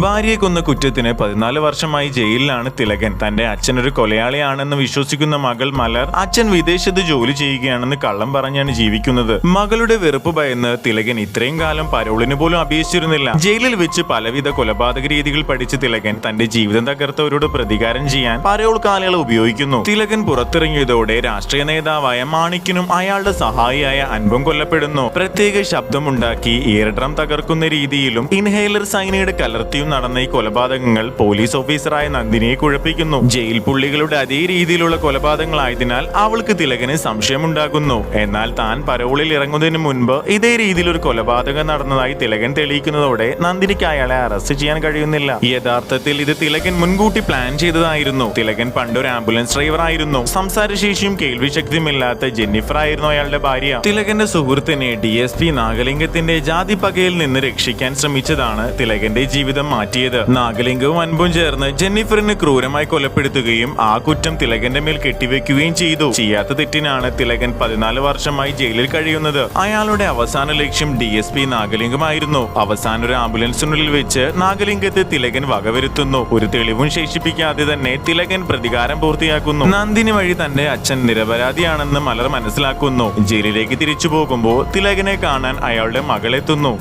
ഭാര്യയെ കൊന്ന കുറ്റത്തിന് 14 വർഷമായി ജയിലിലാണ് തിലകൻ. തന്റെ അച്ഛനൊരു കൊലയാളിയാണെന്ന് വിശ്വസിക്കുന്ന മകൾ മലർ അച്ഛൻ വിദേശത്ത് ജോലി ചെയ്യുകയാണെന്ന് കള്ളം പറഞ്ഞാണ് ജീവിക്കുന്നത്. മകളുടെ വെറുപ്പ് ഭയന്ന് തിലകൻ ഇത്രയും കാലം പരോളിന് പോലും അപേക്ഷിച്ചിരുന്നില്ല. ജയിലിൽ വെച്ച് പലവിധ കൊലപാതക രീതികൾ പഠിച്ച തിലകൻ തന്റെ ജീവിതം തകർത്തവരോട് പ്രതികാരം ചെയ്യാൻ പരോൾ കാലയളവ് ഉപയോഗിക്കുന്നു. തിലകൻ പുറത്തിറങ്ങിയതോടെ രാഷ്ട്രീയ നേതാവായ മാണിക്കിനും അയാളുടെ സഹായിയായ അൻപും കൊല്ലപ്പെടുന്നു. പ്രത്യേക ശബ്ദമുണ്ടാക്കി ഇയർ ഡ്രം തകർക്കുന്ന രീതിയിലും ഇൻഹേലർ സൈനൈഡ് കലർത്തിയും നടന്ന ഈ കൊലപാതകങ്ങൾ പോലീസ് ഓഫീസറായ നന്ദിനിയെ കുഴപ്പിക്കുന്നു. ജയിൽ പുള്ളികളുടെ അതേ രീതിയിലുള്ള കൊലപാതകങ്ങളായതിനാൽ അവൾക്ക് തിലകന് സംശയമുണ്ടാകുന്നു. എന്നാൽ താൻ പരോളിൽ ഇറങ്ങുന്നതിന് മുൻപ് ഇതേ രീതിയിൽ ഒരു കൊലപാതകം നടന്നതായി തിലകൻ തെളിയിക്കുന്നതോടെ നന്ദിനിക്ക് അയാളെ അറസ്റ്റ് ചെയ്യാൻ കഴിയുന്നില്ല. യഥാർത്ഥത്തിൽ ഇത് തിലകൻ മുൻകൂട്ടി പ്ലാൻ ചെയ്തതായിരുന്നു. തിലകൻ പണ്ടൊരു ആംബുലൻസ് ഡ്രൈവർ ആയിരുന്നു. സംസാരശേഷിയും കേൾവിശക്തിയും ഇല്ലാത്ത ജെന്നിഫർ ആയിരുന്നു അയാളുടെ ഭാര്യ. തിലകന്റെ സുഹൃത്തിനെ DSP നാഗലിംഗത്തിന്റെ ജാതിപ്പകയിൽ നിന്ന് രക്ഷിക്കാൻ ശ്രമിച്ചതാണ് തിലകന്റെ ജീവിതം മാറ്റിയത്. നാഗലിംഗവും അൻപും ചേർന്ന് ജെന്നിഫറിനെ ക്രൂരമായി കൊലപ്പെടുത്തുകയും ആ കുറ്റം തിലകന്റെ മേൽ കെട്ടിവെക്കുകയും ചെയ്തു. ചെയ്യാത്ത തെറ്റിനാണ് തിലകൻ 14 വർഷമായി ജയിലിൽ കഴിയുന്നത്. അയാളുടെ അവസാന ലക്ഷ്യം DSP നാഗലിംഗമായിരുന്നു. അവസാന ഒരു ആംബുലൻസിനുള്ളിൽ വെച്ച് നാഗലിംഗത്തെ തിലകൻ വകവരുത്തുന്നു. ഒരു തെളിവും ശേഷിപ്പിക്കാതെ തന്നെ തിലകൻ പ്രതികാരം പൂർത്തിയാക്കുന്നു. നന്ദിനി വഴി തന്റെ അച്ഛൻ നിരപരാധിയാണെന്ന് മലർ മനസ്സിലാക്കുന്നു. ജയിലിലേക്ക് തിരിച്ചു പോകുമ്പോൾ തിലകനെ കാണാൻ അയാളുടെ മകളെത്തുന്നു.